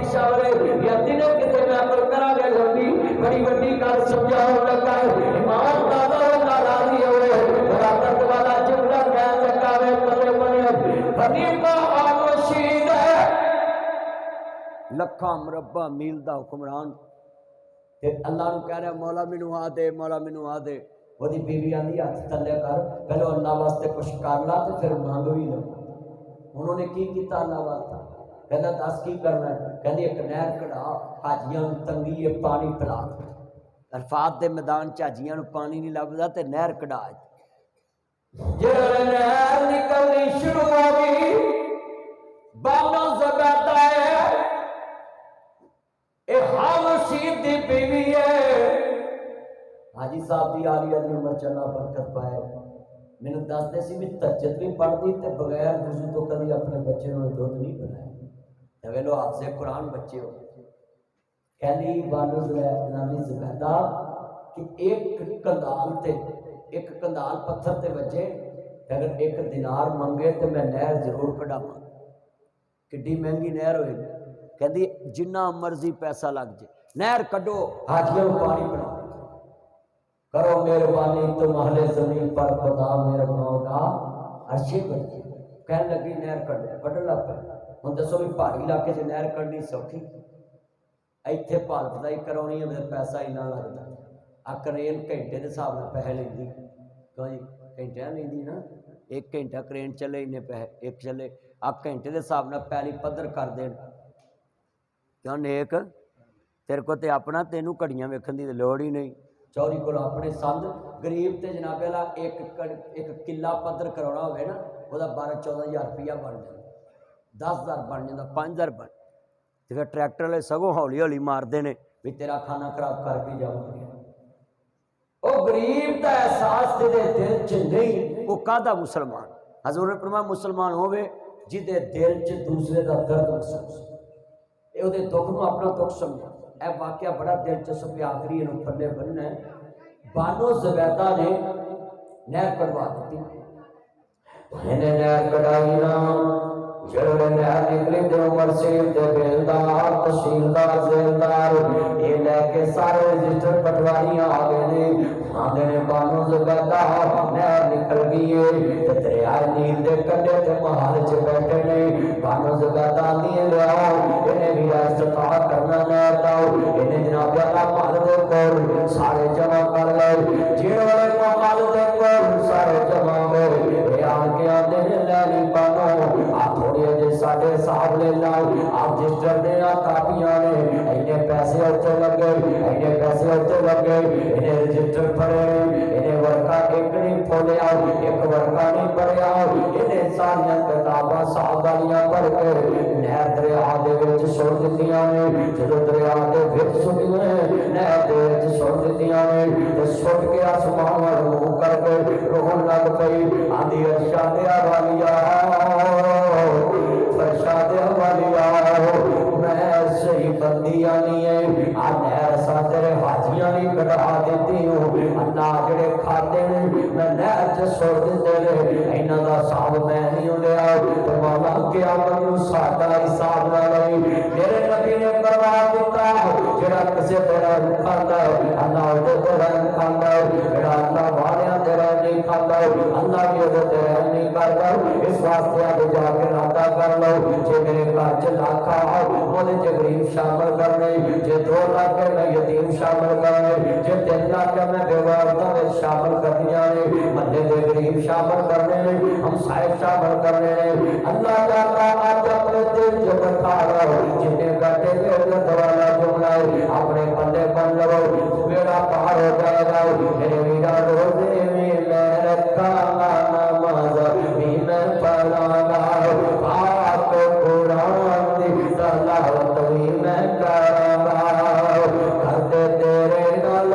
پشاورے یا دنوں کتے میں عمل کرا گے لمبی بڑی بڑی گل سمجھاؤ لگا ہے امام دادا اللہ راضی ہوئے بڑا درد والا جملہ کہنے لگا ہے پلے بنے بنی کا آمشید ہے لکھاں مربع میل دا حکمران تے اللہ نو کہہ رہا مولا مینوں آ دے مولا مینوں آ دے وہ دی بیوی آندی ہاتھ تھلے کر پہلو اللہ واسطے کچھ کر لا تے پھر مانگو ہی لو انہوں نے کی کیتا اللہ واسطہ کہنا دس کی کرنا ہے کہنی ایک نہر کڑا حاجیاں نوں تنگی ہے پانی پلا عرفات دے میدان چ حاجیاں نوں پانی نہیں لبدا تے نہر کڑا جڑے نہر نکلنی شروع ہو گئی بانو زبیدہ ہے اے حامشید دی بیوی ہے حاجی صاحب دی عالیہ دی عمر چلا برکت پائے میں دس دے سی بھی تہجد بھی پڑھتی تے بغیر وضو تو کبھی اپنے بچے نوں دودھ نہیں پلایا تے لو حافظ قرآن بچے ہو کہنی بانو زبیدہ کہ ایک کندال پتھر تے وجے اگر ایک دینار منگے تے میں نہر ضرور کڈاواں کڈی مہنگی نہر ہوئے گی کہندی جنہ مرضی پیسہ لگ جائے نہر کڈو حاجیوں پانی پلاؤ کرو مہربانی تم اہل زمین پر خدا میرے ہوگا عرشی بنی کہنے لگی نہر کڈ لگ پہ ہوں دسو بھی پہاڑی علاقے سے نہر کڈنی سوکھی ایتھے پال پتائی کرونی ہے پیسہ ہی نہ لگتا آ کرین گھنٹے کے حساب سے پیسے لینی کیوں جی گھنٹے لینی نا ایک گھنٹہ کرین چلے انہیں پیسے ایک چلے آپ گھنٹے کے حساب سے پہلی پدر کر دین کیوں نیک تیرے کو تے اپنا تینوں گھڑیاں ویکھن دی لوڑ ہی نہیں چوری کو اپنے سند غریب تے جناب والا ایک کلا پدر کرانا ہوئے نا وہ 12-14 ہزار روپیہ بن جائے 10,000 بن جاتا 5,000 بن تو پھر ٹریکٹر والے سگوں ہولی ہولی مارتے ہیں بھی تیرا کھانا خراب کر کے جاؤ گے وہ غریب کا احساس تیرے دل چ نہیں وہ کہدا مسلمان حضور نے فرمایا مسلمان ہوئے جہدے دل چ دوسرے کا درد محسوس یہ وہ دکھ نو اپنا دکھ سمجھا اے واقعہ بڑا دلچسپ آخری یہ پلے بننا ہے بانو زبیدہ نے نہر کڑوا دیتی انہیں نہر کڑائی نا جڑے نہر نکلی دے عمر سیل دے بیلدار تشیلدار زیلدار یہ لے کے سارے رجسٹر پٹواریاں آگے نے آدھے نے بانو زبیدہ نہر نکل گئی ہے دریائے نیل دے کنڈے تے محل چ بیٹھے نے بانو زبیدہ دیے لے آؤ انہیں بھی استطاع کرنا نہر داؤ انہیں جناب اللہ محل دے کول سارے جمع کر لے جڑے محل دے کول سارے جمع ہوئے اے آن کے آدھے نے لے لی بانو آپ تھوڑی جی ساڑھے صاحب لے لاؤ آپ جس جردے کاپیاں نے انہیں پیسے ہوتے لگے انہیں پیسے ہوتے لگے انہیں رجسٹر پڑے انہیں ورکا ایک نہیں پھولے آؤ ایک ورکا نہیں پڑے آؤ انہیں ساریاں کتاباں صاحب والیاں پڑھ کے نہر دریا دے وچ سٹ دتیاں نے جدوں دریا دے وچ سٹیاں نہر دے وچ سٹ دتیاں نے تے سٹ کے آسمان ول منہ کر کے روحن لگ پئی آندی ارشاد والیا فرشاد والیا میں صحیح بندیاں نہیں ہے آ نہر سا تیرے حاجیاں نہیں کٹا دیتی ہوں اللہ جڑے کھاتے ہیں میں نہر چ سٹ دتے نے انہاں دا حساب میں نہیں لیا تے مولا قیامت نوں ساڈا حساب نہ لئی میرے نبی نے کروا دیتا جڑا کسے تیرا کھاندا ہے اللہ او تیرا کھاندا ہے جڑا اللہ والیاں تیرا نہیں کھاندا اللہ بھی او تیرا نہیں کردا اس واسطے اج جا کے ناتا کر لو جے میرے گھر چ لاکھ آؤ اودے چ غریب شامل کرنے جے 2 لاکھ میں یتیم شامل کرنے جے 3 لاکھ میں بیوہ عورتاں شامل کرنیاں نے محلے دے غریب شامل کرنے نے ہم صاحب شامل کرنے نے اللہ تعالیٰ آج اپنے دل چ بٹھا لو جتنے گھنٹے کے والا جملہ ہے اپنے پلے بن لو میرا پار ہو جائے گا میرے ویرا روزے میں رکھا نماز بھی میں پڑھا گا پاک قرآن دی تلاوت بھی میں کروں گا کرتے تیرے نال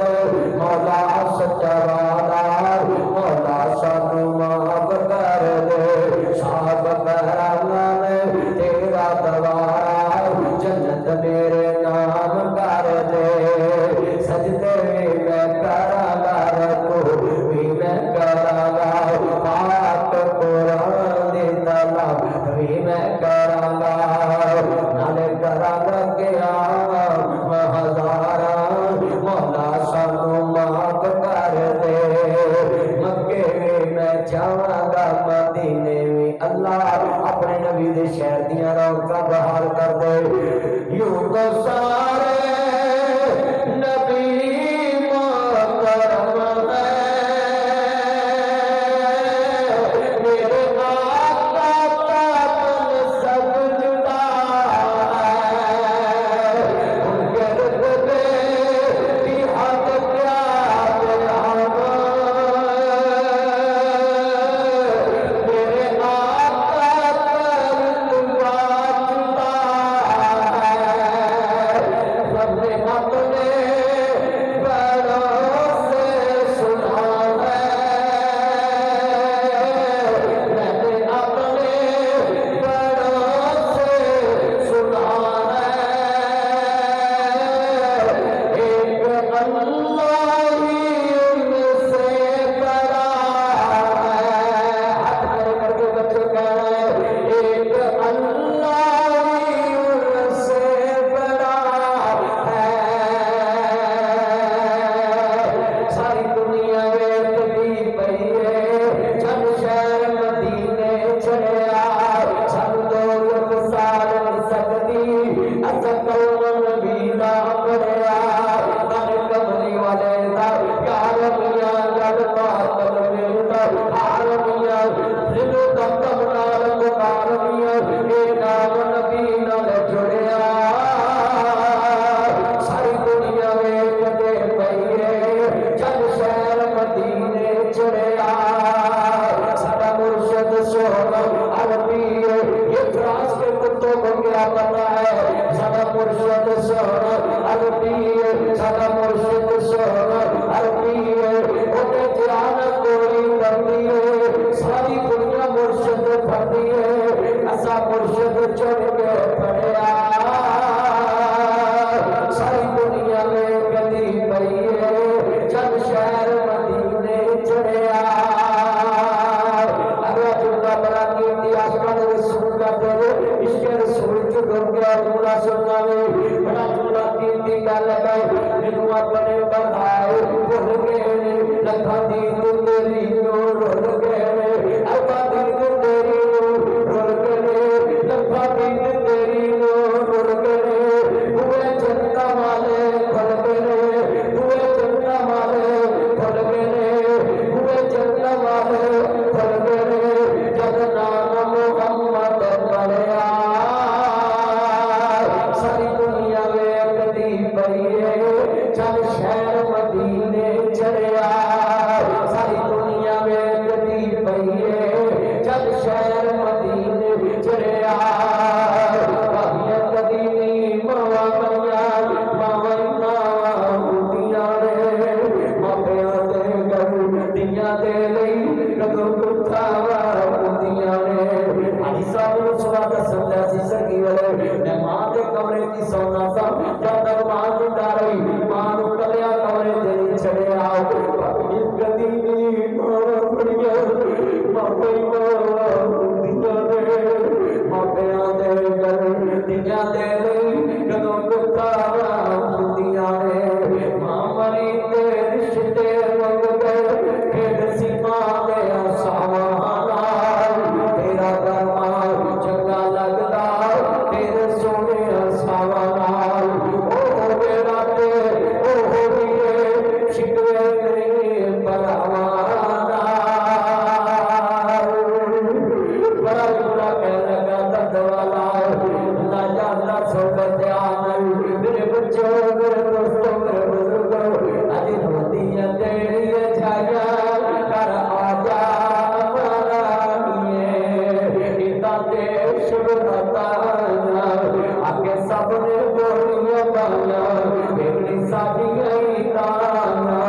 مولا سچا وعدہ مولا سانو معاف کر دے صاحب کرنا میں تیرا دوارا جنت میرے نام کر دے سجدے میں کراں گا رکوع بھی میں کراں گا پاک قرآن دی تلاوت بھی میں کراں گا نالے کراں گا سونا عربی ہے ساڈا مرشد سونا عربی ہے اوتے جان کوئی کرنی ہے ساری دنیا مرشد پڑھتی ہے اسا مرشد چن کے پڑھیا ساری دنیا میں گلی پئی ہے جب شہر مدینے چڑھیا اگر جملہ بڑا قیمتی عاشقاں دے رسول کا دے عشق رسول جو ڈر گیا جملہ سننا میں بڑا جملہ قیمتی گل ہے جنوں اپنے بنائے بھول گئے لکھاں دی تیری نور رول گئے اربا دی تیری نور رول گئے لکھاں دی تیری نور رول گئے ہوئے جنتا والے کھل گئے ہوئے جنتا والے کھل گئے ہوئے جنتا والے کھل گئے جب نام محمد پڑھیا ساری دنیا میں کدی پئی ہے چل شہر مدینے چڑھیا ساری دنیا میں کدی پئی ہے چل شہر مدینے چڑھیا بھاویاں کدی نہیں ماواں بنیاں ماواں ہی ماواں ہوندیاں نے ماپیاں دے گھر دیاں دے لئی کدوں کٹھاواں ہوندیاں نے حاجی صاحب نوں سوا دسن دیا سی سنگی والے میں ماں دے کمرے کی سونا سا جب تک ماں زندہ رہی ماں نوں کلیا کمرے تے نہیں چھڑیا اس گدی نہیں ماں بڑیاں ماپے ماں ہوندیاں نے ماپیاں دے گھر دیاں دے لئی کدوں کٹھاواں ہوندیاں نے ماں مری تے رشتے منگ گئے پھر سی ماں دے ساواں نال تیرا درمان چنگا لگدا تیرے سونے ساواں نال او میرا تے او ہوئے شکوے نہیں بلاواں نال بڑا جملہ کہنے لگا درد والا اللہ جاننا صحبت دھیان میرے بچوں میرے دوستوں میرے بزرگوں اج روندیاں تیریاں چھائیاں کر آ جا ہمارا نیے اتا تے شبرتا آگے سب نے بولیاں پایا ایک ساڈیاں ہی تانا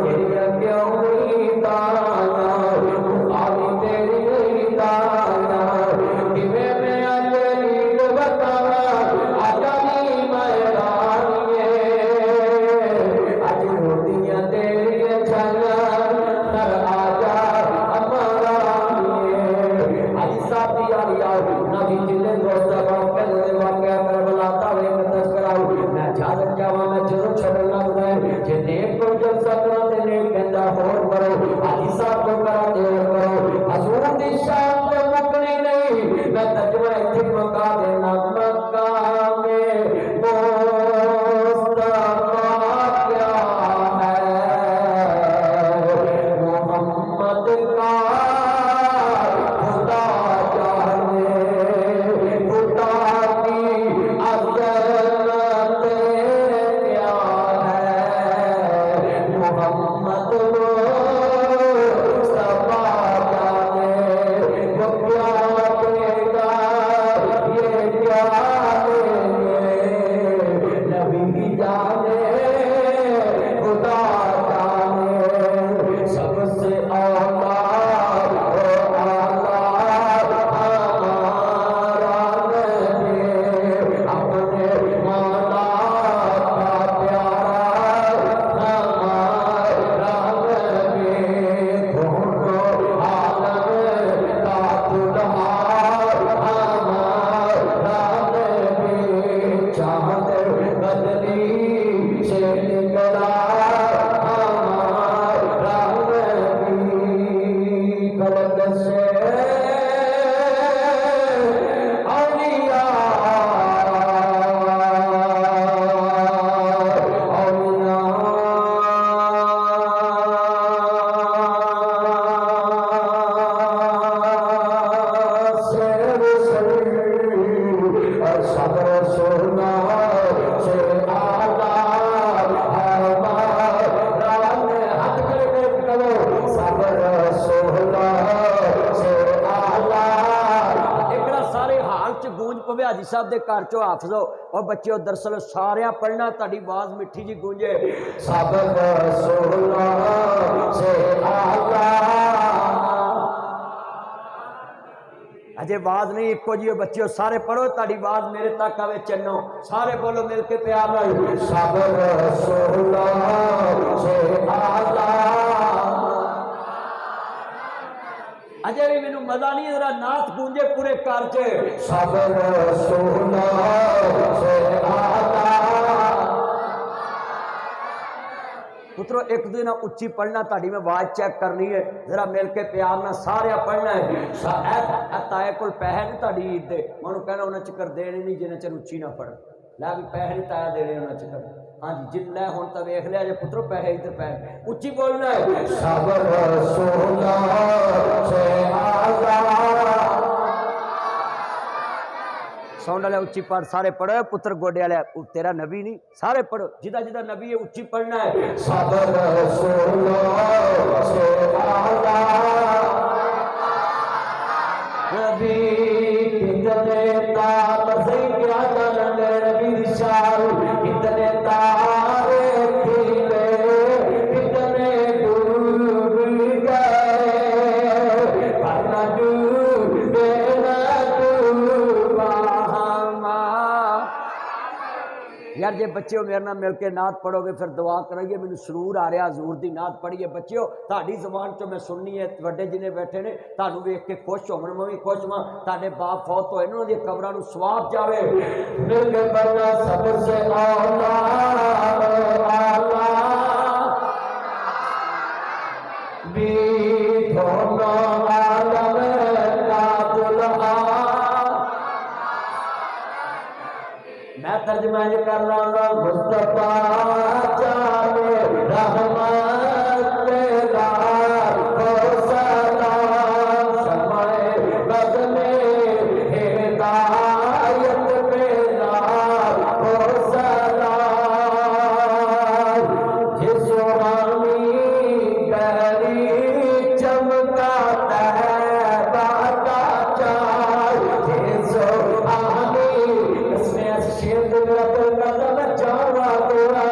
تیریاں کیوں نہیں تانا آوی تیریاں ہی تانا کیویں میں اج عید بتاواں آجا نی میں رانیے اج روندیاں تیریاں چھائیاں کر آ جا ہمارا نیے حاجی صاحب دی آلی آؤ نبی جلے دوست باپ پہلے دے واقعہ کربلا تاوے میں تذکراؤ میں اجازت جاواں میں جدوں چھڑن لگ گئے جے نیک کو جب سکنا تے نیک کہندا ہور کرو حاجی صاحب کو کرا دیر کرو حضور دی شان تے مکنی نہیں میں ترجمہ ایتھے مکا دینا مکہ میں مصطفیٰ کیا ہے محمد کا خدا جانے خدا کی عظمت کیا ہے محمد مصطفیٰ جانے وہ کیا دے گا یہ کیا دیں گے نبی جانے خدا جانے سب سے اعلیٰ حاجی صاحب دے گھر چو حافظو اور بچے دراصل سارے پڑھنا تاری آواز میٹھی جی گونجے سب رسولوں سے اجے آواز نہیں ایک جی بچے سارے پڑھو تاری آواز میرے تک آوے چنو سارے بولو مل کے پیار نال سب رسولوں سے اجے بھی مینوں مزہ نہیں ذرا نعت گونجے پورے کر چ سب رسولوں سے پترو ایک دن اچھی پڑھنا تاری میں آواز چیک کرنی ہے ذرا مل کے پیار نہ سارے پڑھنا ہے تائے کول پیسے نہیں تاری عید دے میں کہنا انہیں چکر دینے نہیں جنہیں چر اچھی نہ پڑھ لے بھی پیسے نہیں تایا دینے انہیں چکر ہاں جی جن لے ہوں تو ویکھ لیا جی پترو پیسے ادھر پیسے اچھی بولنا ہے سب رسولوں سے ساؤنڈ والے اچھی پڑھ سارے پڑھو پتر گوڈے والے تیرا نبی نہیں سارے پڑھو جدا جدا نبی ہے اچھی پڑھنا ہے سب رسولوں سے نبی کتنے تار صحیح کیا جانا نبی رشال کتنے تارے کھلے کتنے ڈوب گئے پڑھنا ڈوبے یار جی بچے میرے نال مل کے نعت پڑھو گے پھر دعا کرائیے مینوں سرور آ رہا حضور دی نعت پڑھیے بچیو تہاڈی زبان چوں میں سننی ہے وڈے جنے بیٹھے نے تہانوں ویکھ کے خوش ہون میں بھی خوش ہاں تہاڈے باپ فوت ہوئے انہاں دی قبراں نوں ثواب جاوے مل کے بڑا سب سے اولا بھی دونوں عالم کا دلہا میں ترجمہ یہ کر رہا ہوں مصطفیٰ جانے رحمت تیرا ہو سلام شمع بد میں ہدایت تیرا ہو سلام جس حامی گری چمکا تیبہ کا چار جس حامی شیر دے میرا دل کرتا میں جانوا تیرا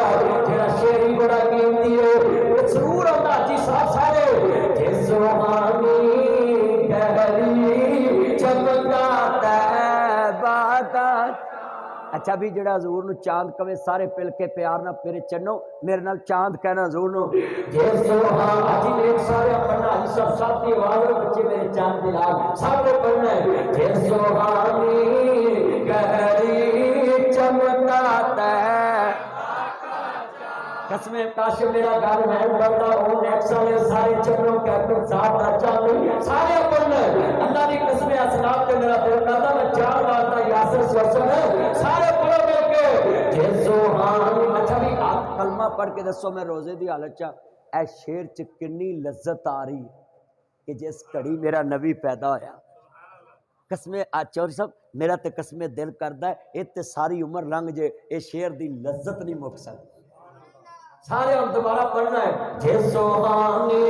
جڑا شیری بڑا قیمتی ہے ضرور آتا جی صاحب سارے جس روحانی گہری چمکا تیبہ کا اچھا بھی جڑا حضور نو چاند کہے سارے پل کے پیار نہ میرے چنو میرے نال چاند کہنا حضور نو جس روحانی ایک سارے پڑھنا جی سب ساتھ کی آواز بچے میرے چاند دلا سب پڑھنا ہے جس روحانی گہری چمکاتا ہے قسمیں کاش میرا گھر محل بنتا ہوں نیکسا میں سارے چنوں کیپٹن صاحب کا چاند سارے پڑھنا ہے اللہ کی قسمیں اسناب کے میرا دل کرتا میں چار مارتا یاسر سوچن ہے سارے پڑھو مل کے جس روحانی اچھا بھی آپ کلمہ پڑھ کے دسو میں روزے دی حالت چاہ اے شیر چ کنی لذت آ رہی کہ جس کڑی میرا نبی پیدا ہویا قسمیں چوری صاحب میرا تے قسمیں دل کردا ہے تے ساری عمر لنگ جے اے شیر دی لذت نہیں مک سکتی سارے ہم دوبارہ پڑھنا ہے جس سوہانی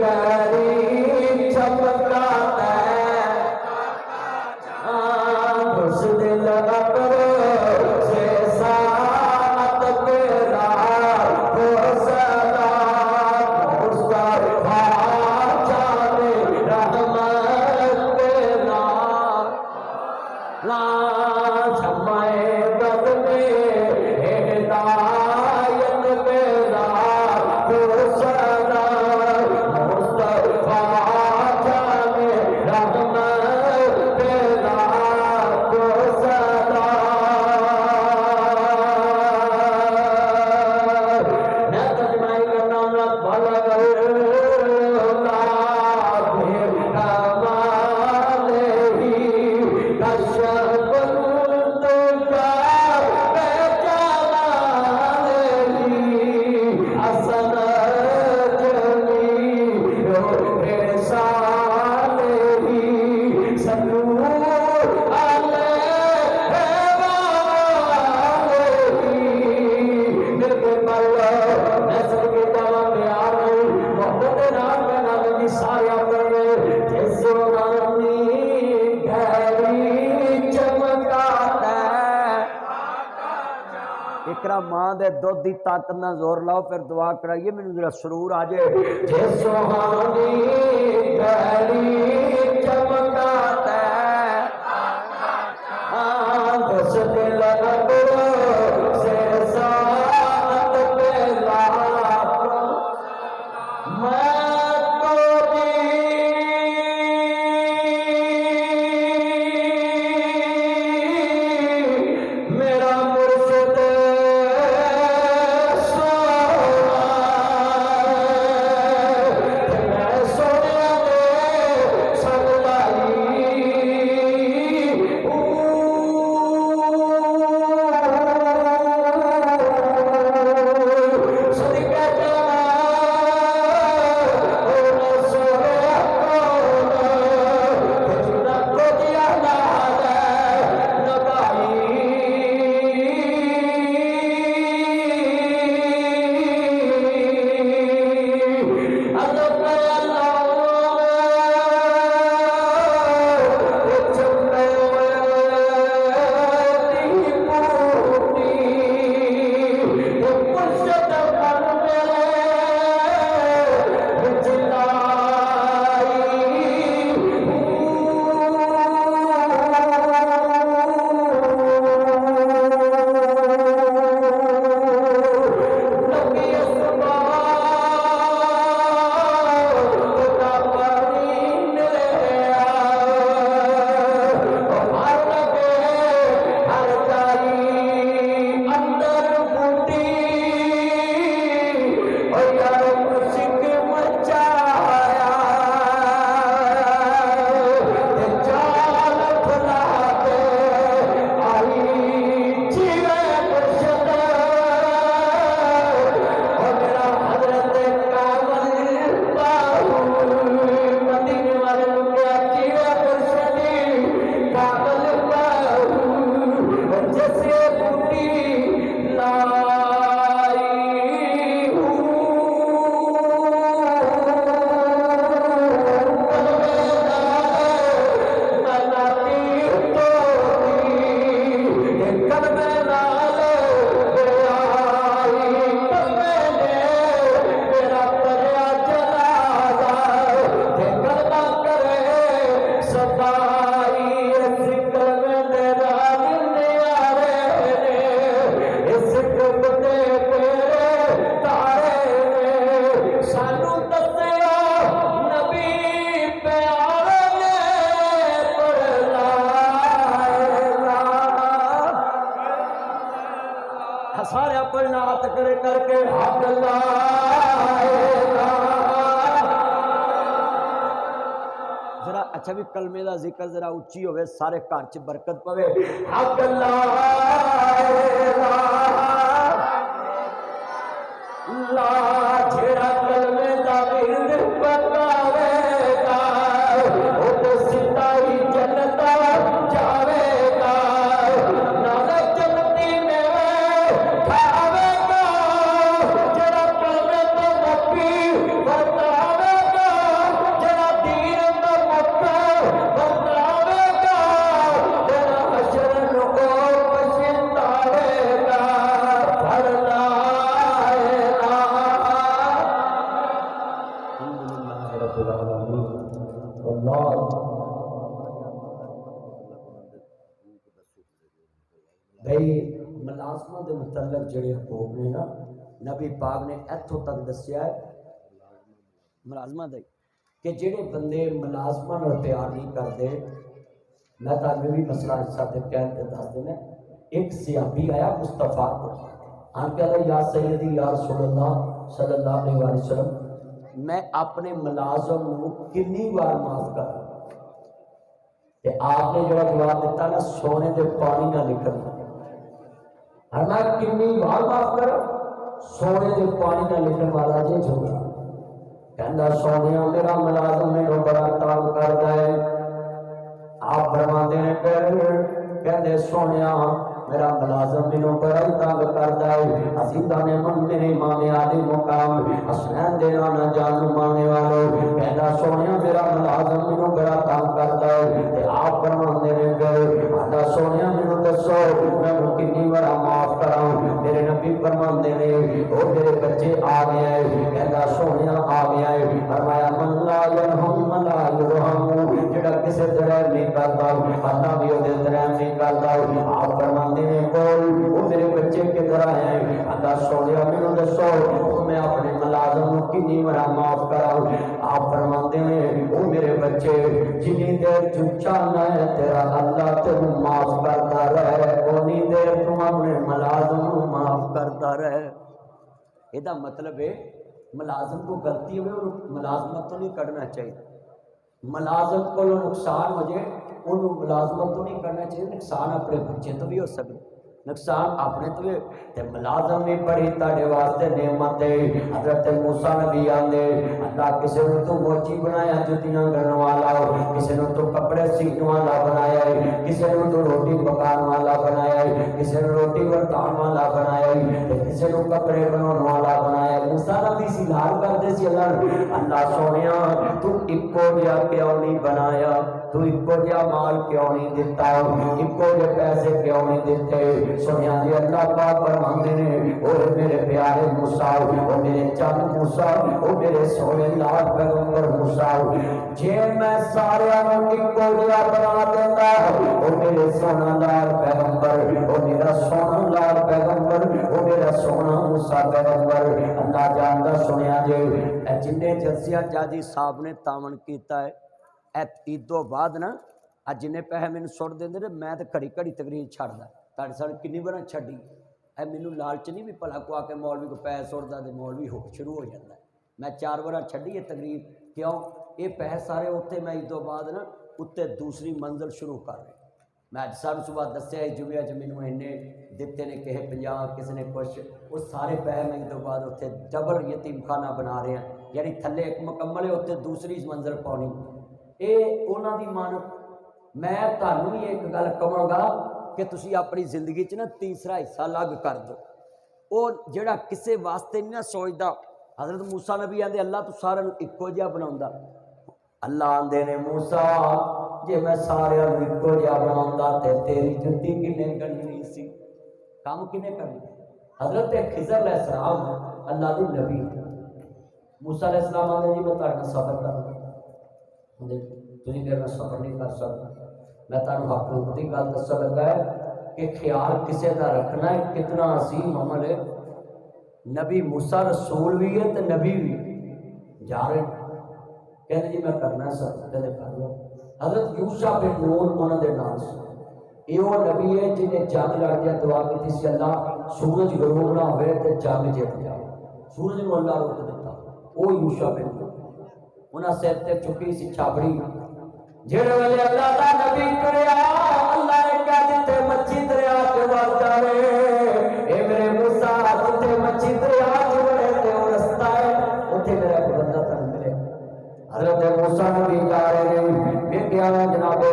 گری چمکاتا ہے اس دل اپر سے ساتھ تیرا ہو سلام مصطفیٰ جانے رحمت تیرا لا شمع بد میں ہدایت تیرا ہو سلام مصطفیٰ جانے رحمت تیرا ہو سلام اقرا ماں دے دودھ دی طاقت نہ زور لاؤ پھر دعا کرائیے مینوں ذرا سرور آ جائے جے سوہانی گلی چمکات ہے دس دل سے ساتھ پہ لاپ میں تو میرا مرشد سارے اپنے نات کرے کر کے حق لا ذرا اچھا بھی کلمے دا ذکر ذرا اچھی ہوئے سارے گھر چ برکت پوے حق لا لا جھڑا کلمے دا ورد پکاوے گا او تے سیدھا ہی جنت جاوے گا نال جنتی میں کھاوے گا جڑا کلمے تو مکی ورتاوے گا جڑا دین تو مکہ ورتاوے گا جڑا حشر نو پچھتاوے گا پڑھ لا بھئی ملازمہ دے متعلق جڑے حقوق نے نا نبی پاک نے ایتھوں تک دسیا ہے ملازمہ دے کہ جڑے بندے ملازمہ نال پیار نہیں کرتے میں تانوں بھی مسئلہ حصہ دے کہن تے دس دینا ایک صحابی آیا مصطفیٰ کو آن کہا یا سیدی یا رسول اللہ صلی اللہ علیہ وسلم میں اپنے ملازم نو کنی بار معاف کر کہ آپ نے جڑا جواب دیتا نا سونے دے پانی نہ نکلنا ہر میں کنی بار معاف کر سونے دے پانی نہ نکلنے والا جے جھوڑا کہندا سونیا میرا ملازم میں بڑا تانگ کردا ہے آپ فرماندے ہیں کہندے سونیا میرا ملازم مینوں بڑا تانگ کردا ہے عزیزاں نے من میرے امام علی مقام حسنین دے نانا جان مانے والو کہندا سونیا میرا ملازم مینوں بڑا تانگ کردا ہے تے آپ فرماندے ہیں کہندا سونیا مینوں دسو میں کنی بار معاف کراں میرے نبی فرماندے نے او میرے بچے آ گیا ہے کہندا سونیا آ گیا ہے فرمایا من لا يرحم لا يرحم جڑا کسے طرح نہیں کردا اللہ بھی او دے طرح نہیں کردا آپ فرماندے نے کول او میرے بچے کدھر آئے ہیں اللہ سونیا مینوں دسو میں اپنے ملازم نوں کنی وار معاف کراؤں آپ فرماندے نے او میرے بچے جنی دیر تو چاہنا ہے تیرا اللہ تینوں معاف کرتا رہے اونی دیر تو اپنے ملازم نوں معاف کرتا رہے یہ مطلب ہے ملازم کو غلطی ہوئے اور ملازمت تو نہیں کرنا چاہیے ملازم کو نقصان ہو جائے انہوں ملازمت تو نہیں کرنا چاہیے نقصان اپنے بچے تو بھی ہو سکتا نقصان اپنے تو بھی تے ملازم بھی بڑی تاڑے واسطے نعمت ہے حضرت موسیٰ نبی آندے اللہ کسے نے تو موچی بنایا جتیاں گرن والا ہو کسے نے تو کپڑے سیکھنے والا بنایا ہے کسے نے تو روٹی پکان والا بنایا ہے کسے نے روٹی ورتان والا بنایا ہے کسے نے کپڑے بنان والا بنایا ہے موسیٰ نبی سلال کر دے سی اللہ سونیا تو اکو جا کیوں نہیں بنایا تو اکو جا مال کیوں نہیں دیتا اکو جا پیسے کیوں نہیں دیتے سنیا جی اللہ پاک فرماندے نے او میرے پیارے موسیٰ او میرے چند موسیٰ او میرے سونے لال پیغمبر موسیٰ جے میں سارے اکو جا بنا دیتا او میرے سونا لال پیغمبر او میرا سونا لال پیغمبر او میرا سونا موسیٰ پیغمبر اللہ جاندا سنیا جی جنہیں جلسیاں جاجی صاحب نے تاون کیتا ہے عید تو بعد نا اج جن پیسے مینوں سٹ دیندے نے میں تے گھڑی گھڑی تقریر چھڈدا تاڈے سال کنی بار چھڈی اے مینوں لالچ نہیں بھی بھلا کو آ کے مولوی کو پیسے سٹدا تے مولوی ہو شروع ہو جاندا میں 4 بار چھڈی ہے تقریر کیوں یہ پیسے سارے اوتھے میں عید تو بعد نا اتنے دوسری منزل شروع کر رہے میں اج سال صبح دسیا جمعہ چ مینوں اینے دتے نے کہے 50 کسی نے کچھ وہ سارے پیسے میں عید تو بعد اتنے ڈبل یتیم خانہ بنا رہے ہیں یعنی تھلے ایک مکمل ہے اتنے دوسری منزل پاؤنی یہ انہوں دی مانت میں تانوں بھی ایک گل کہاں گا کہ تسی اپنی زندگی چ نا تیسرا حصہ الگ کر دو وہ جڑا کسے واسطے نہیں نہ سوچدا حضرت موسیٰ نبی آندے اللہ تو سارے اکو جہا بناوندا اللہ آندے نے موسیٰ جے میں سارے اکو جہا بناوندا تے تیری جُتی کنے گننی سی کام کنے کرنا حضرت خضر علیہ السلام اللہ دی نبی موسیٰ علیہ السلام آندے جی میں تہاڈے سفر کرنا تجھے میرے سفر نہیں کر سکتا میں تمہیں حقیقتی گل دس لگا ہے کہ خیال کسے کا رکھنا ہے کتنا عظیم عمل ہے نبی موسیٰ رسول بھی ہے تو نبی بھی جا رہے کہتے جی میں کرنا سر کہتے کر لو حضرت یوشع بن نون انہوں دے نام سے یہ وہ نبی ہے جنہیں جنگ لڑ کے دعا کی تھی اللہ سورج غروب نہ ہوئے تو جنگ جیت جاؤ سورج کو اللہ روک دیتا وہ یوشع بن نون انہاں سر تے چکی سی چھاپڑی جڑے والے اللہ دا نبی کریا اللہ نے کہا جتے مچھی دریا کے وال جاوے اے میرے موسیٰ جتے مچھی دریا کے وڑے تے وہ رستہ ہے اتنے میرا ایک بندہ تن ملے حضرت موسیٰ نبی جا رہے ہیں کیا جناب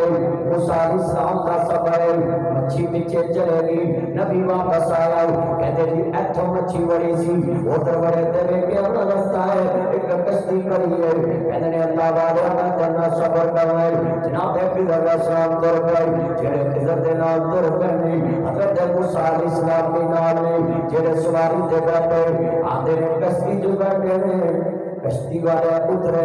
موسیٰ علیہ السلام کا سفر ہے مچھی پیچھے چلے گی نبی واپس آیا کہتے جی ایتھو مچھی بڑی سی ادھر بڑے تیرے کے اپنا رستہ ہے ایک کشتی کری ہے کہتے نے اللہ والے میں کرنا سفر کرنا ہے جناب خضر علیہ السلام تر گئے جڑے خضر دے نال تر گئے حضرت موسیٰ علیہ السلام کے نال نے جڑے سواری دے بیٹھے آندے نے کشتی جو بیٹھے نے کشتی والے اترے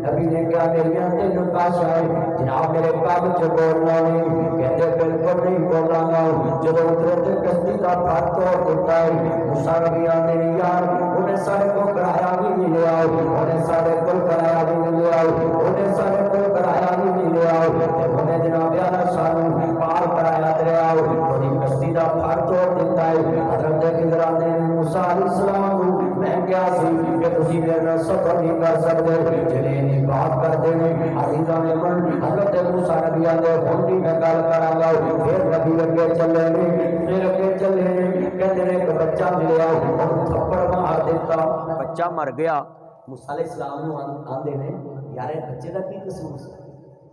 نبی نے کہا میری آنتے نکاشا ہے جناب میرے کام چ بولنا نہیں کہتے بالکل نہیں بولنا گا جب اترے تو کشتی کا پھات توڑ دیتا ہے موسیٰ نبی آندے نہیں یار انہیں سارے کو کرایا بھی نہیں لے آؤ انہیں سارے کو کرایا بھی نہیں لے آؤ انہیں سارے کو کرایا بھی نہیں لے آؤ انہیں جناب یالا سانو پار کرایا دے آؤ انہیں کشتی کا پھات توڑ دیتا ہے حضرت خضر آندے موسیٰ علیہ السلام میں کیا سی کہ تسی میرے سفر نہیں کر سکتے جنہیں نہیں بات کرتے ہیں عزیزان من حضرت موسیٰ نبی آندے ہونی میں گل کراں گا پھر نبی اگے چلے پھر اگے چلے کہتے ہیں کہ بچہ ملیا اور تھپڑ مار دیتا بچہ مر گیا موسیٰ علیہ السلام نے آندے نے یار بچے کا کی قصور سی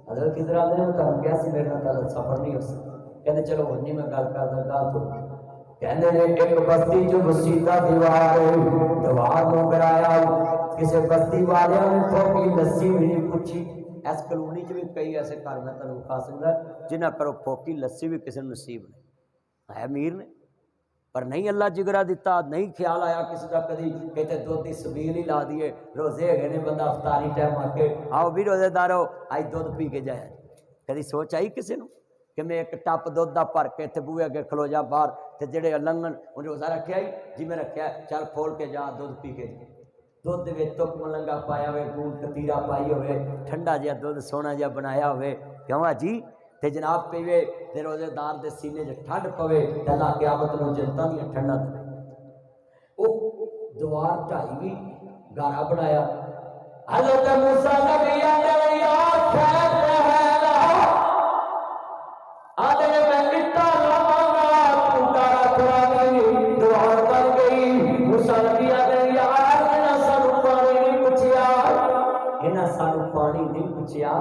حضرت خضر آندے نے تم کیا سی میرے نال سفر نہیں ہو سکتا کہتے چلو ہونی میں گل کردا گل تو کہندے نے ایک بستی جو مسیدہ دیوار ہے دیوار کو گرایا کسی بستی والے نے پھوکی لسی بھی نہیں پوچھی اس کلونی چ بھی کئی ایسے گھر میں تنوں کھا سکتا جنہیں کرو پھوکی لسی بھی کسی نصیب نہیں ہے امیر نے پر نہیں اللہ جگرا دیتا، نہیں خیال آیا کسی کا کدی کہتے دودھ کی سبیل ہی لا دیے، روزے ہے نے بندہ افطاری ٹائم آ کے آؤ بھی روزے دارو آج دودھ پی کے جائے، کدی سوچ آئی کسی نو کہ میں ایک ٹپ دودھ دا بھر کے تے بوئے اگے کھلو جا باہر تے جڑے لنگن انہیں روزہ رکھیا ہی جی میں رکھیا چل کھول کے جا دودھ پی کے جا، دودھ دے وچ تک ملنگا پایا ہوئے، گوند کتیرا پائی ہوئے، ٹھنڈا جہا دودھ سونا جہا بنایا ہوئے، کیوں جی تے جناب پیوے تے روزے دار دے سینے چ ٹھنڈ پوے تے اللہ قیامت نو جنتاں دی ٹھنڈا دے او دوار ٹائی بھی گارا بنایا حضرت موسیٰ نبی آدھے یا خیر رہنا آدھے میں اٹھا لگا تو گارا کھڑا گئی دوار بن گئی موسیٰ نبی آدھے یا انہاں سانو پانی نہیں پچھیا، انہاں سانو پانی نہیں پچھیا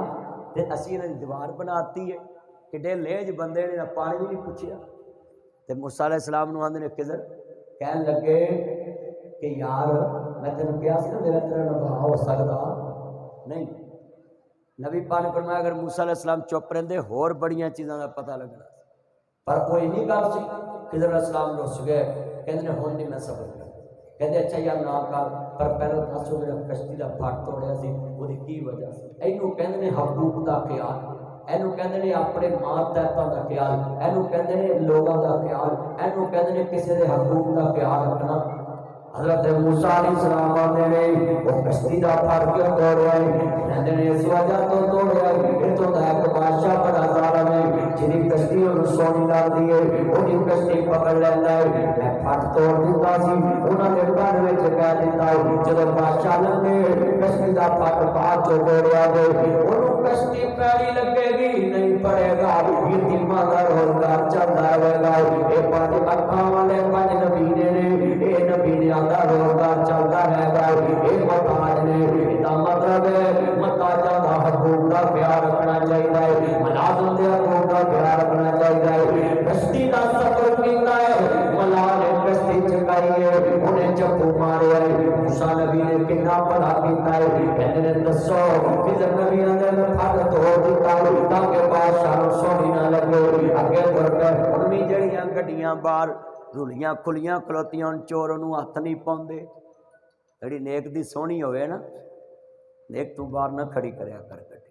تے اسی انہاں دی دیوار بناتی ہے کہ لیج بندے نے پانی بھی نہیں پوچھیا تے موسیٰ علیہ السلام نو آندے نے خضر کہن لگے کہ یار میں تینوں کہا سی نا میرا تیرا نبھا ہو سکتا نہیں، نبی پاک نے فرمایا اگر موسیٰ علیہ السلام چپ رہندے ہور بڑیاں چیزاں دا پتہ لگنا پر کوئی نہیں گل سی، خضر علیہ السلام رس گئے کہندے نے ہن نہیں میں صبر کر، کہندے اچھا یار نہ کر پر پہلے دسو میرا کشتی دا پھٹ توڑیا سی وہ کی وجہ سی، اینوں کہندے نے حقوق دا خیال، اینو کہندے نے اپنے ماتحتاں دا خیال، اینو کہندے نے لوگاں دا خیال، اینو کہندے نے کسی دے حقوق دا خیال رکھنا۔ حضرت موسیٰ علیہ السلام آتے ہیں وہ کشتی دا پھڑ کیوں توڑیا ہے، کہندے نے اس وجہ تو توڑیا ہے یہ تو ایک بادشاہ بڑا ظالم ہے جنی کشتی انہوں سونی لگدی ہے وہی کشتی پکڑ لینا ہے، میں پھٹ توڑ دیتا سی انہوں نے گھر وچ کہہ دیتا ہے جب بادشاہ لگے کشتی دا پھٹ بعد جو توڑیا گئے انہوں کشتی پیڑی لگے گی نہیں پڑے گا، یہ دماغ کا روزگار چلتا رہے گا، یہ پانچ اکھاں والے پانچ نبی نے یہ نبی نے آدھا روزگار چلتا رہے گا، یہ محتاج نے یہ مطلب ہے محتاجاں دا حقوق کا خیال رکھنا چاہیے، ملازم دے حقوق کا خیال رکھنا چاہیے، کشتی دا سفر کیتا ہے ملا نے کشتی چکائی ہے انہیں چپو مارے ہے، موسیٰ نبی نے کتنا بڑا کیتا ہے کہتے ہیں دسو خضر نبی نے پھٹ توڑ دیتا ہے تاکہ بادشاہ سونی نہ لگے اگے بڑھ کر انہی جڑیاں گڈیاں باہر رلیاں کھلیاں کھلوتیاں ان چور انہوں ہاتھ نہیں پاؤندے، جڑی نیک دی سونی ہوئے نا نیک تو باہر نہ کھڑی کریا کر گڈی،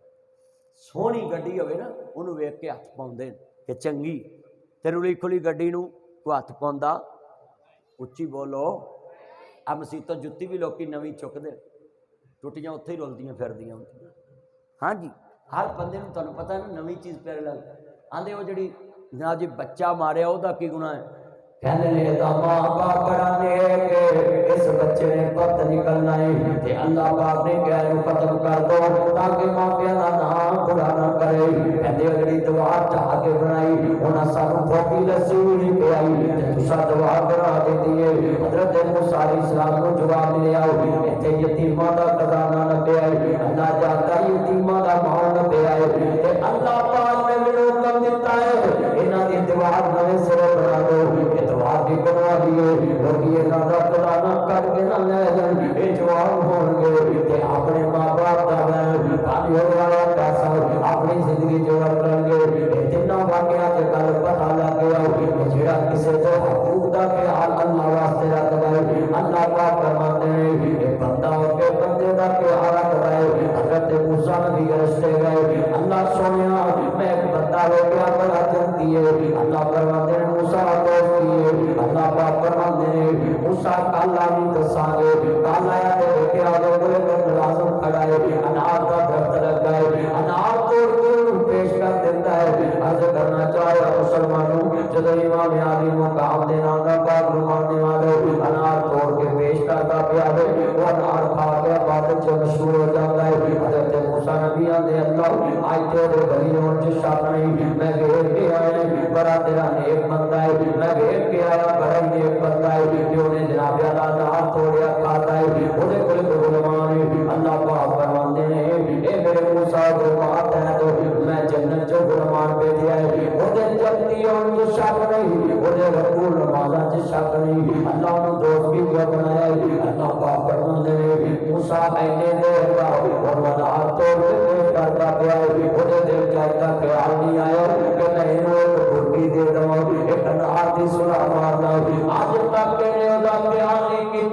سونی گڈی ہوئے نا انہوں ویکھ کے ہاتھ پاؤندے کہ چنگی تے رلی کھلی گڈی نو کو ہاتھ پاوندا اچھی بولو آ مسیتوں جتی بھی لوکی نویں چک دے ٹوٹیاں اتھے ہی رولدیاں پھردیاں ہوندیاں، ہاں جی ہر بندے نوں تانوں پتہ ہے نا نویں چیز پیر لگ آندے وہ جڑی جناب جی بچہ ماریا او دا کی گناہ ہے، کہنے لے دا ماں باپ بڑا نیک ہے اس بچے نے پت نکلنا ہے کہ اللہ پاک نے غیر ختم کر دو تاکہ ماں پیو دا نام برا نہ کرے، کہندے جڑی دعا چاہ کے بنائی انہاں سانو پھوٹی لسی نہیں پیائی تے تساں دعا بنا دیتی ہے، حضرت موسیٰ علیہ السلام کو جواب ملیا ایتھے یتیماں دا خزانہ نہ پیا ہے، اللہ جاندا ہے یتیماں دا مال نہ پیا ہے تے اللہ پاک نے مینوں حکم دیتا ہے انہاں دی دعا نویں سرے بنا دو، دعا بھی بنوا دیے لوگ یہ نادا خزانہ کر کے نہ لے جان یہ جواب ہون گے کہ اپنے ماں باپ کا پانی والا پیسہ اپنی زندگی جوڑ کریں گے، یہ جنہ واقعہ کے گل پتہ لگ گیا جڑا کسی تو حقوق کا خیال اللہ واسطے رکھتا ہے اللہ پاک فرماتے ہیں یہ بندہ ہو کے بندے کا خیال رکھتا ہے، حضرت موسیٰ نبی رستے گئے اللہ سونیا میں ایک بندہ ہو گیا بڑا جنتی ہے، اللہ فرماتے ہیں موسیٰ اللہ پاک فرماتے ہیں موسیٰ کالا نہیں دساں گے کالا یا تے کہ آگے بولے کر ملازم کھڑا ہے انار کا درخت لگا ہے انار توڑ کے پیش کر دیتا ہے، عرض کرنا چاہیا مسلمانوں جب امام علی مقام دینا گا پاک رمانے والے انار توڑ کے پیش کرتا پیا ہے وہ انار کھا کے بعد جو مشہور ہو جاتا ہے، حضرت موسیٰ نبی آدھے اللہ آج تیرے بھائیوں جو شاک نہیں میں گھیر کے آئے بڑا تیرا نیک بندہ ہے میں گھیر کے آیا بڑا ہی نیک بندہ ہے کہ انہیں جناب اللہ نار توڑیا کھاتا ہے انہیں کوئی غلمان ہے، اللہ پاک فرماتے ہیں اے میرے موسیٰ جو بات ہے تو میں جنت جو غلمان پہ دیا ہے انہیں جنتیوں جو شک نہیں انہیں رکول نمازہ جو شک نہیں اللہ نے دوست بھی کیا بنایا ہے، اللہ پاک فرماتے ہیں موسیٰ اینے دے گا اور نار توڑ کے کرتا پیا ہے انہیں دل جائتا خیال نہیں آیا کہ میں انہوں ایک بھرگی دے دوں ایک نار دی سنا مارنا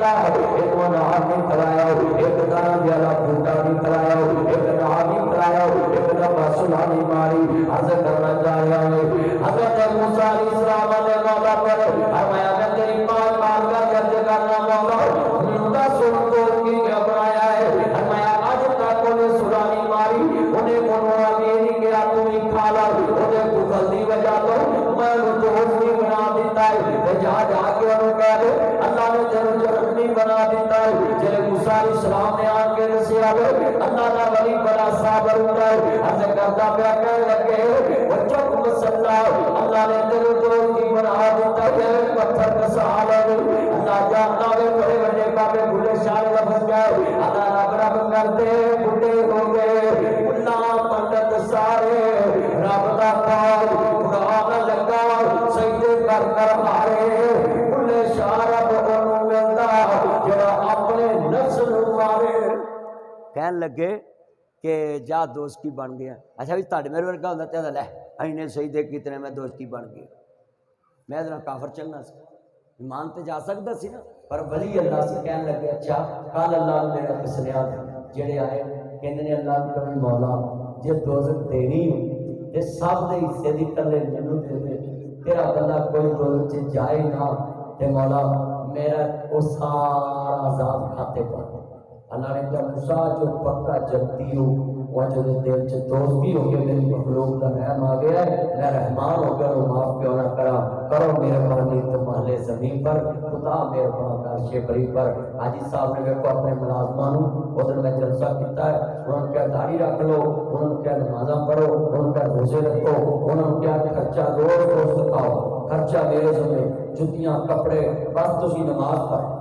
دیتا ہے، ایک نہار نہیں کھلایا، ایک دانا والا بوٹا نہیں کھلایا، ایک نہار نہیں کھلایا، ایک دفعہ سلا نہیں ماری۔ عرض کرنا چاہ رہا ہے حضرت موسیٰ علیہ السلام نے مولا پر فرمایا میں تیری پاک مار کا درد کرنا مولا زندہ سن تو کی کیا بنایا ہے؟ فرمایا آج تک انہیں سلا نہیں ماری، انہیں منوا دے نہیں گیا تو ہی کھا لا، انہیں کفل دی وجہ تو میں انہیں دوست نہیں بنا دیتا ہے، جا جا کے انہوں کہہ دے اللہ نے تیرے جرم نہیں بنا دیتا ہے۔ جلے موسیٰ علیہ السلام نے آن کے رسی آگے اللہ کا ولی بڑا صابر ہوتا ہے، عرض کرتا پہ کہنے لگے وہ چک مسلح اللہ نے تیرے دوست کی بنا دیتا ہے، پتھر کا سہارا نہیں اللہ جانتا ہے بڑے بڑے بابے بھولے شاہ لفظ گئے اللہ رب رب کرتے بھولے ہو گئے اللہ پندت سارے رب دا پاک قرآن لگا سجدے کر کر ہارے بھولے شاہ رب انہوں ملتا جڑا اپنے نفس نو مارے۔ کہن لگے کہ جا دوستی بن گیا، اچھا بھی تاڑے میرے ورگا ہوتا تیرا لے اینے سجدے کتنے میں دوستی بن گیا، میں ادھر کافر چلنا سی ایمان تے جا سکتا سی نا، پر ولی اللہ سے کہنے لگے اچھا کال اللہ نے میرا کسنیا جڑے آئے کہندے نے اللہ نے کبھی مولا جے دوزخ دینی ہو تے سب دے حصے دی کلے مینوں دے دے، تیرا بندہ کوئی دوزخ چ جائے نہ تے مولا میرا او سارا عذاب کھاتے پر۔ اللہ نے کہا موسیٰ جو پکا جنتی ہو وہ جو دل سے دوست بھی ہو کے میری مخلوق کا رحم آ گیا ہے، میں رحمان ہو کر وہ معاف کیوں نہ کرا، کرو مہربانی تمہارے زمین پر خدا مہربان عرش بری پر۔ حاجی صاحب نے دیکھو اپنے ملازمان ادھر میں جلسہ کیتا ہے، انہوں نے کیا داڑھی رکھ لو، انہوں نے کیا نمازاں پڑھو، انہوں نے کیا روزے رکھو، انہوں نے کیا خرچہ روز روز دکھاؤ، خرچہ میرے ذمہ، جتیاں کپڑے بس تسی نماز پڑھ۔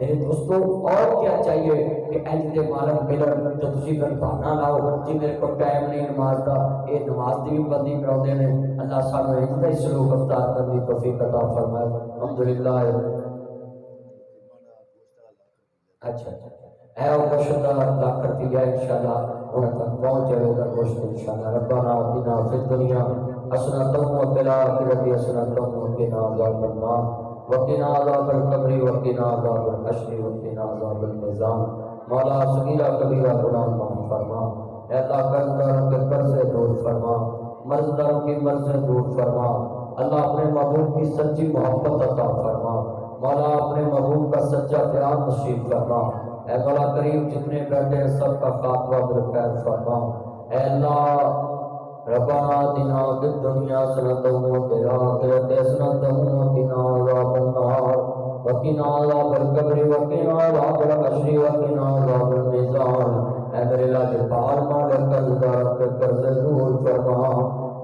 میرے دوستو اور کیا چاہیے کہ اینج دے مالک ملن جو تسی پھر بہانا لاؤ جی میرے کو ٹائم نہیں نماز دا، یہ نماز دی بھی بندی کراؤندے نے۔ اللہ سانو اینج دا سلوک اختیار کرنے کی توفیق عطا فرمائے۔ الحمدللہ۔ اچھا اے او گوشت اللہ کرتی ہے انشاءاللہ انہاں تک پہنچ جائے گا گوشت انشاءاللہ۔ ربنا آتنا فی الدنیا حسنۃ وفی الآخرۃ حسنۃ وقنا عذاب النار وقنا عذاب القبر وقنا عذاب الحشر وقنا عذاب المیزان۔ مولا صغیرہ کبیرہ گناہ معاف فرما، اے اللہ قرضداروں کے قرض سے دور فرما، مرضداروں کی مرض سے دور فرما، اللہ اپنے محبوب کی سچی محبت عطا فرما، مولا اپنے محبوب کا سچا پیار نصیب فرما، اے مولا کریم جتنے بیٹھے سب کا خاتمہ بالخیر فرما، اے اللہ ربنا آتنا فی الدنیا حسنۃ وفی الآخرۃ حسنۃ وقنا عذاب النار وقنا عذاب القبر وقنا عذاب الحشر وقنا عذاب المیزان۔ اے میرے لاجواب مالک قرضدار کے قرض دور فرما،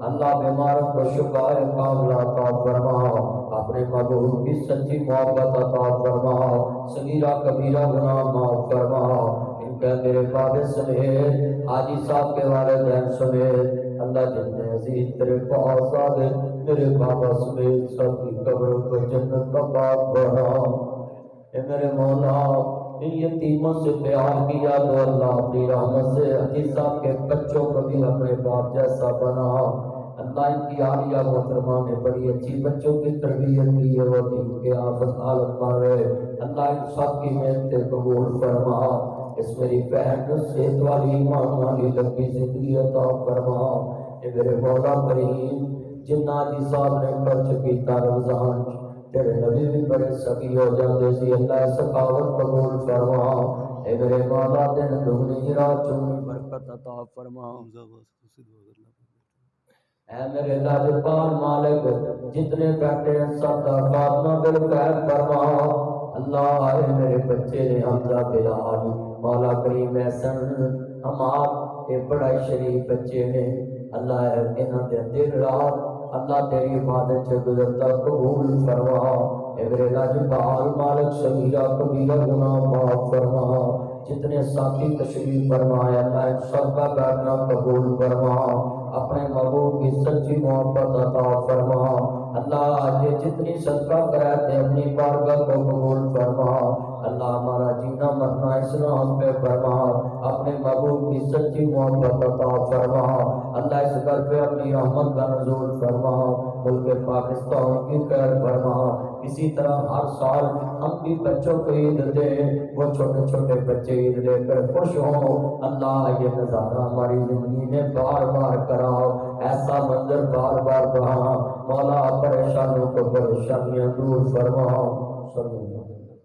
اللہ بیماروں کو شفا کاملہ عطا فرما، اپنے محبوب کی سچی محبت عطا فرما، صغیرہ کبیرہ گناہ معاف فرما، ان کے میرے بابے سمیت حاجی صاحب کے والدین سمیت اللہ جتنے عزیز تیرے پاس آگے میرے بابا سمیت سب کی قبروں کو جنت کا باغ بنا۔ اے میرے مولا ان یتیموں سے پیار کیا تو اللہ اپنی رحمت سے حاجی صاحب کے بچوں کو بھی اپنے باپ جیسا بنا۔ اللہ ان کی عالیہ محترمہ نے بڑی اچھی بچوں کی تربیت کی ہے، وہ دین کے آفت حالت پارے، اللہ ان سب کی محنتیں قبول فرما، اس میری بہن صحت والی ایمان والی لمبی زندگی عطا فرما۔ اے میرے مولا کریم جنہ جی صاحب نے خرچ کیتا رمضان تیرے نبی بھی بڑے سخی ہو جاتے سی، اللہ سخاوت قبول فرما، اے میرے مولا دن دگنی رات چگنی برکت عطا فرما۔ اے میرے لاجپال مالک جتنے بیٹھے ہیں سب کا خاتمہ بالخیر فرما، اللہ اے میرے بچے نے حمزہ بلال مولا کریم احسن ہمار اے بڑا شریف بچے نے، اللہ انہاں دے دل رات اللہ تیری عبادت سے گزرتا قبول فرما، اے میرے لاجپال مالک صغیرہ کبیرہ گناہ معاف فرما، جتنے ساتھی تشریف فرمایا اللہ سب کا بیٹھنا قبول فرما، اپنے محبوب کی سچی محبت عطا فرما، اللہ آج جتنی صدقہ کراتے اپنی بارگاہ کو قبول فرما، اللہ ہمارا جینا مرنا اسلام پہ فرما، اپنے محبوب کی سچی محبت عطا فرما، اللہ اس گھر پہ اپنی رحمت کا نزول فرما، ملک پاکستان کی خیر فرما، اسی طرح ہر سال ہم بھی بچوں کو عید دیں، وہ چھوٹے چھوٹے بچے عید لے کر خوش ہوں۔ اللہ یہ نظارہ ہماری زندگی میں بار بار کراؤ، ایسا منظر بار بار بہا۔ مولا پریشانوں کو پریشانیاں دور فرماؤ۔ صلی اللہ علیہ وسلم۔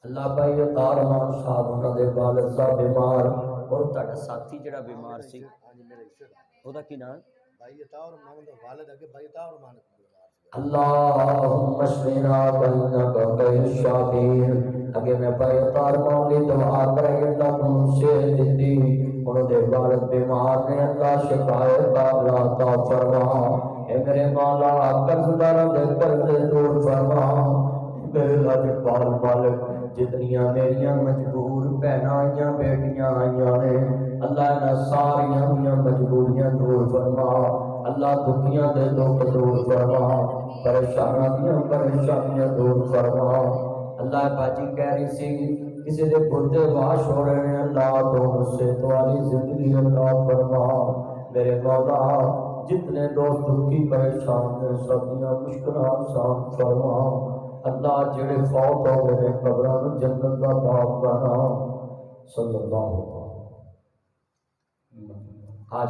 اللہ بھائی اتار مان صاحب انہاں دے والد صاحب بیمار، اور تہاڈا ساتھی جڑا بیمار سی اودا کی نام؟ بھائی عطا اور مان دا والد ہے کہ بھائی عطا اور مان اللہم اشفنا بینک بین الشافین۔ اگے میں بھائی اتار مان دی دعا کرے اللہ تم سے دیتی، انہوں دے والد بیمار نے، اللہ شفائے کاملہ عطا فرما۔ اے میرے مولا قرض داروں دے قرض دور فرما۔ میرے لاجواب مالک جتنیاں میریاں مجبور بہناں آئیاں بیٹیاں آئیاں نے، اللہ نہ ساریاں میاں مجبوریاں دور فرما۔ اللہ دنیا دے دکھ دور فرما، پریشانیاں دیاں پریشانیاں دور فرما۔ اللہ باجی کہہ رہی سی کسی دے گردے واش ہو رہے ہیں، اللہ تو سے تمہاری زندگی عطا فرما۔ میرے مولا جتنے دوست دکھی پریشان ہیں سب دیاں مشکلاں آسان فرما۔ اللہ جڑے فوت ہو گئے قبراں جنت کا باغ بنا۔ صلی اللہ علیہ وسلم۔